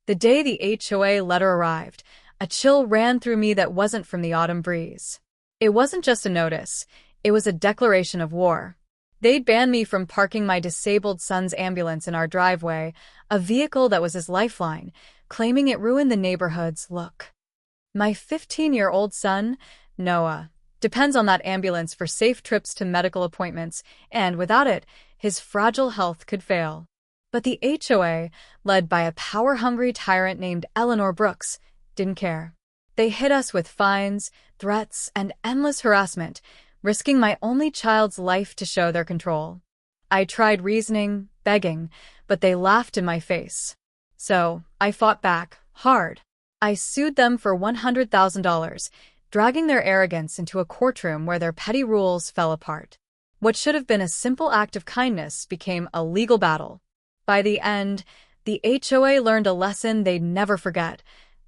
The day the HOA letter arrived, a chill ran through me that wasn't from the autumn breeze. It wasn't just a notice, it was a declaration of war. They'd banned me from parking my disabled son's ambulance in our driveway, a vehicle that was his lifeline, claiming it ruined the neighborhood's look. My 15-year-old son, Noah, depends on that ambulance for safe trips to medical appointments, and without it, his fragile health could fail. But the HOA, led by a power-hungry tyrant named Eleanor Brooks, didn't care. They hit us with fines, threats, and endless harassment, risking my only child's life to show their control. I tried reasoning, begging, but they laughed in my face. So, I fought back, hard. I sued them for $100,000, dragging their arrogance into a courtroom where their petty rules fell apart. What should have been a simple act of kindness became a legal battle. By the end, the HOA learned a lesson they'd never forget.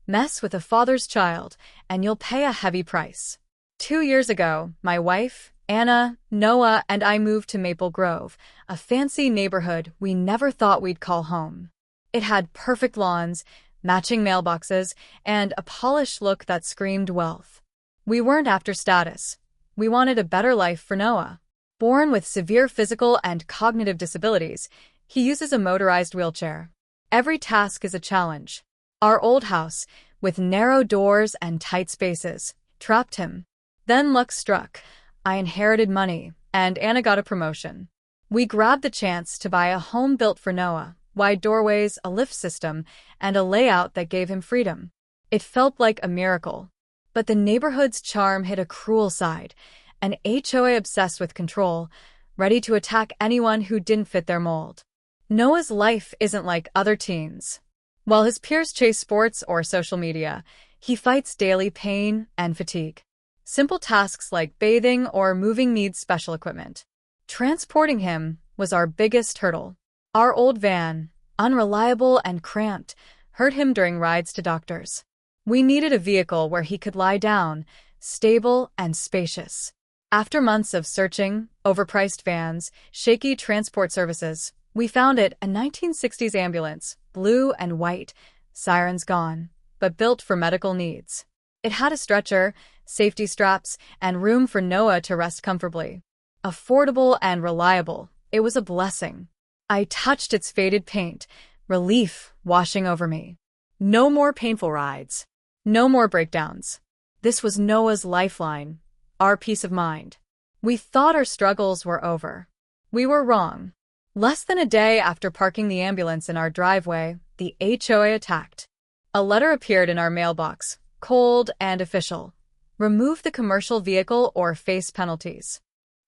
Mess with a father's child, and you'll pay a heavy price. 2 years ago, my wife, Anna, Noah, and I moved to Maple Grove, a fancy neighborhood we never thought we'd call home. It had perfect lawns, matching mailboxes, and a polished look that screamed wealth. We weren't after status. We wanted a better life for Noah. Born with severe physical and cognitive disabilities, he uses a motorized wheelchair. Every task is a challenge. Our old house, with narrow doors and tight spaces, trapped him. Then luck struck. I inherited money, and Anna got a promotion. We grabbed the chance to buy a home built for Noah, wide doorways, a lift system, and a layout that gave him freedom. It felt like a miracle. But the neighborhood's charm hid a cruel side, an HOA obsessed with control, ready to attack anyone who didn't fit their mold. Noah's life isn't like other teens. While his peers chase sports or social media, he fights daily pain and fatigue. Simple tasks like bathing or moving need special equipment. Transporting him was our biggest hurdle. Our old van, unreliable and cramped, hurt him during rides to doctors. We needed a vehicle where he could lie down, stable and spacious. After months of searching, overpriced vans, shaky transport services, we found it, a 1960s ambulance, blue and white, sirens gone, but built for medical needs. It had a stretcher, safety straps, and room for Noah to rest comfortably. Affordable and reliable, it was a blessing. I touched its faded paint, relief washing over me. No more painful rides. No more breakdowns. This was Noah's lifeline, our peace of mind. We thought our struggles were over. We were wrong. Less than a day after parking the ambulance in our driveway, the HOA attacked. A letter appeared in our mailbox, cold and official. Remove the commercial vehicle or face penalties.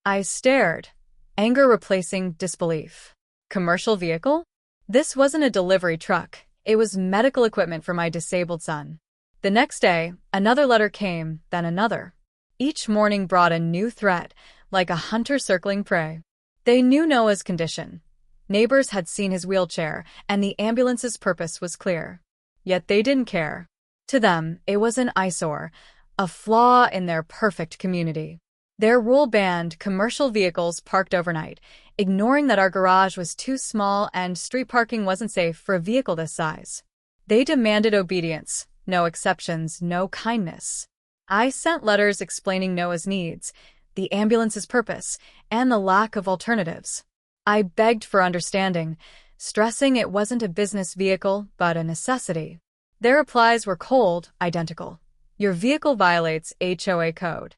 I stared, anger replacing disbelief. Commercial vehicle? This wasn't a delivery truck. It was medical equipment for my disabled son. The next day, another letter came, then another. Each morning brought a new threat, like a hunter circling prey. They knew Noah's condition. Neighbors had seen his wheelchair, and the ambulance's purpose was clear. Yet they didn't care. To them, it was an eyesore, a flaw in their perfect community. Their rule banned commercial vehicles parked overnight, ignoring that our garage was too small and street parking wasn't safe for a vehicle this size. They demanded obedience, no exceptions, no kindness. I sent letters explaining Noah's needs, the ambulance's purpose, and the lack of alternatives. I begged for understanding, stressing it wasn't a business vehicle, but a necessity. Their replies were cold, identical. Your vehicle violates HOA code.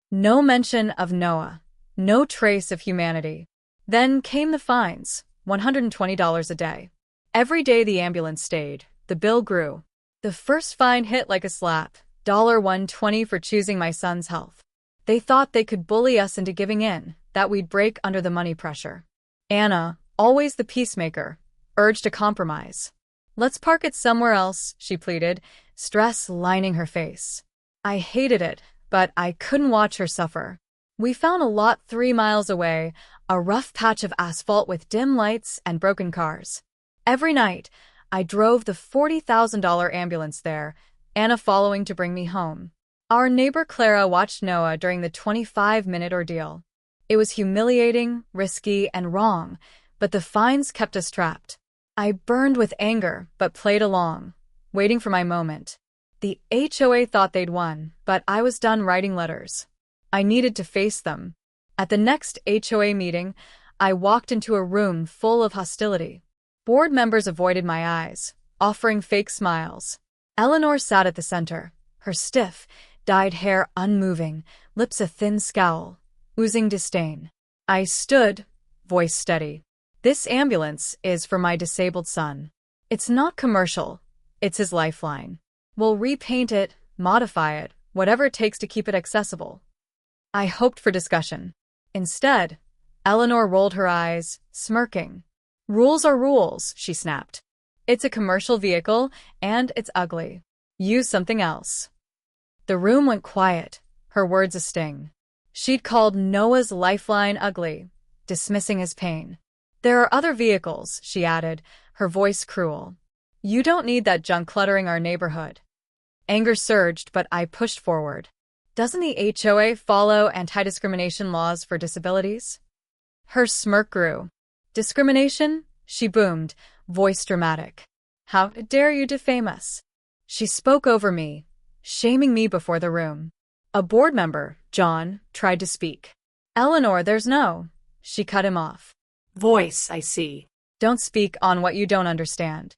No mention of Noah. No trace of humanity. Then came the fines, $120 a day. Every day the ambulance stayed, the bill grew. The first fine hit like a slap, $120 for choosing my son's health. They thought they could bully us into giving in, that we'd break under the money pressure. Anna, always the peacemaker, urged a compromise. Let's park it somewhere else, she pleaded, stress lining her face. I hated it, but I couldn't watch her suffer. We found a lot 3 miles away, a rough patch of asphalt with dim lights and broken cars. Every night, I drove the $40,000 ambulance there, Anna following to bring me home. Our neighbor Clara watched Noah during the 25-minute ordeal. It was humiliating, risky, and wrong, but the fines kept us trapped. I burned with anger, but played along, waiting for my moment. The HOA thought they'd won, but I was done writing letters. I needed to face them. At the next HOA meeting, I walked into a room full of hostility. Board members avoided my eyes, offering fake smiles. Eleanor sat at the center, her stiff, dyed hair unmoving, lips a thin scowl, oozing disdain. I stood, voice steady. This ambulance is for my disabled son. It's not commercial. It's his lifeline. We'll repaint it, modify it, whatever it takes to keep it accessible. I hoped for discussion. Instead, Eleanor rolled her eyes, smirking. Rules are rules, she snapped. It's a commercial vehicle, and it's ugly. Use something else. The room went quiet, her words a sting. She'd called Noah's lifeline ugly, dismissing his pain. There are other vehicles, she added, her voice cruel. You don't need that junk cluttering our neighborhood. Anger surged, but I pushed forward. Doesn't the HOA follow anti-discrimination laws for disabilities? Her smirk grew. Discrimination? She boomed, voice dramatic. How dare you defame us? She spoke over me, shaming me before the room. A board member, John, tried to speak. Eleanor, there's no. She cut him off. Voice, I see. Don't speak on what you don't understand.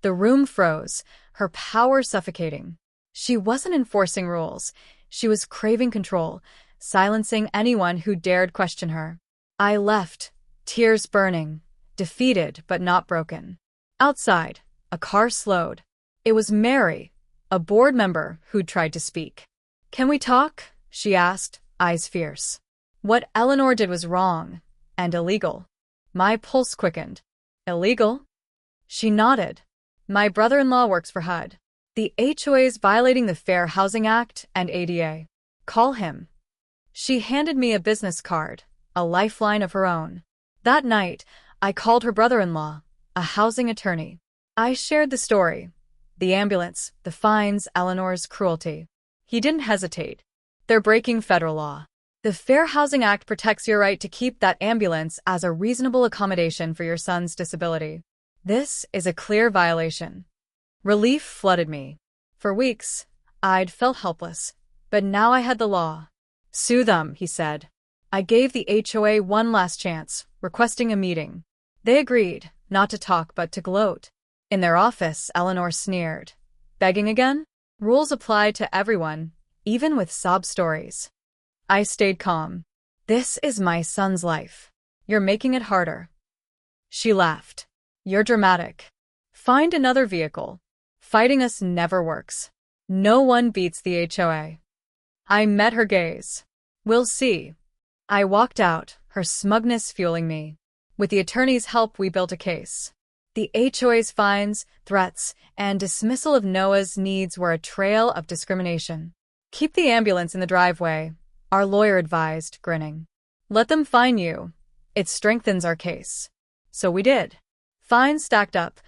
The room froze, her power suffocating. She wasn't enforcing rules. She was craving control, silencing anyone who dared question her. I left, tears burning, defeated but not broken. Outside, a car slowed. It was Mary, a board member who'd tried to speak. Can we talk? She asked, eyes fierce. What Eleanor did was wrong and illegal. My pulse quickened. Illegal? She nodded. My brother-in-law works for HUD. The HOA's violating the Fair Housing Act and ADA. Call him. She handed me a business card, a lifeline of her own. That night, I called her brother-in-law, a housing attorney. I shared the story. The ambulance, the fines, Eleanor's cruelty. He didn't hesitate. They're breaking federal law. The Fair Housing Act protects your right to keep that ambulance as a reasonable accommodation for your son's disability. This is a clear violation. Relief flooded me. For weeks, I'd felt helpless, but now I had the law. Sue them, he said. I gave the HOA one last chance, requesting a meeting. They agreed, not to talk but to gloat. In their office, Eleanor sneered. Begging again? Rules apply to everyone, even with sob stories. I stayed calm. This is my son's life. You're making it harder. She laughed. You're dramatic. Find another vehicle. Fighting us never works. No one beats the HOA. I met her gaze. We'll see. I walked out, her smugness fueling me. With the attorney's help, we built a case. The HOA's fines, threats, and dismissal of Noah's needs were a trail of discrimination. Keep the ambulance in the driveway, our lawyer advised, grinning. Let them fine you. It strengthens our case. So we did. Fines stacked up.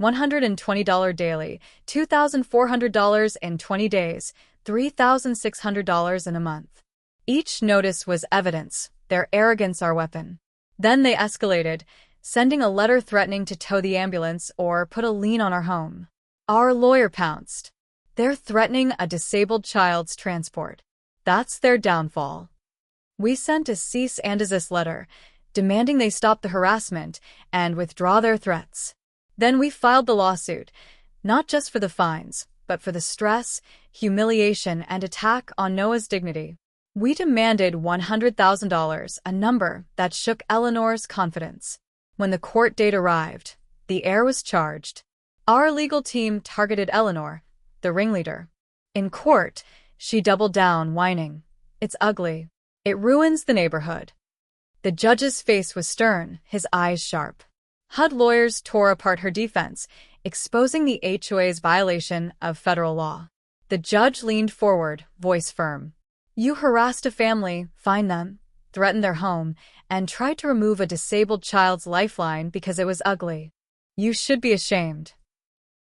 $120 daily, $2,400 in 20 days, $3,600 in a month. Each notice was evidence, their arrogance our weapon. Then they escalated, sending a letter threatening to tow the ambulance or put a lien on our home. Our lawyer pounced. They're threatening a disabled child's transport. That's their downfall. We sent a cease and desist letter, demanding they stop the harassment and withdraw their threats. Then we filed the lawsuit, not just for the fines, but for the stress, humiliation, and attack on Noah's dignity. We demanded $100,000, a number that shook Eleanor's confidence. When the court date arrived, the heir was charged. Our legal team targeted Eleanor, the ringleader. In court, she doubled down, whining. It's ugly. It ruins the neighborhood. The judge's face was stern, his eyes sharp. HUD lawyers tore apart her defense, exposing the HOA's violation of federal law. The judge leaned forward, voice firm. You harassed a family, fined them, threatened their home, and tried to remove a disabled child's lifeline because it was ugly. You should be ashamed.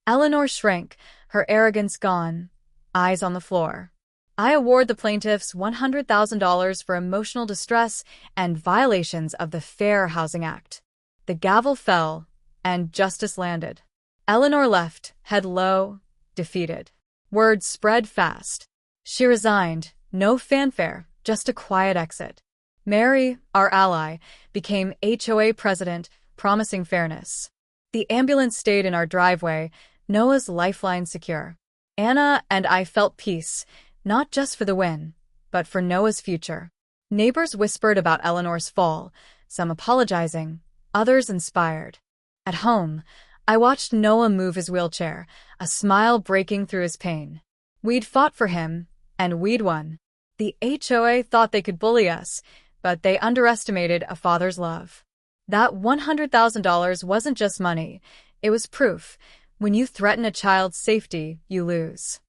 Eleanor shrank, her arrogance gone, eyes on the floor. I award the plaintiffs $100,000 for emotional distress and violations of the Fair Housing Act. The gavel fell, and justice landed. Eleanor left, head low, defeated. Word spread fast. She resigned, no fanfare, just a quiet exit. Mary, our ally, became HOA president, promising fairness. The ambulance stayed in our driveway, Noah's lifeline secure. Anna and I felt peace, not just for the win, but for Noah's future. Neighbors whispered about Eleanor's fall, some apologizing, others inspired. At home, I watched Noah move his wheelchair, a smile breaking through his pain. We'd fought for him, and we'd won. The HOA thought they could bully us, but they underestimated a father's love. That $100,000 wasn't just money, it was proof. When you threaten a child's safety, you lose.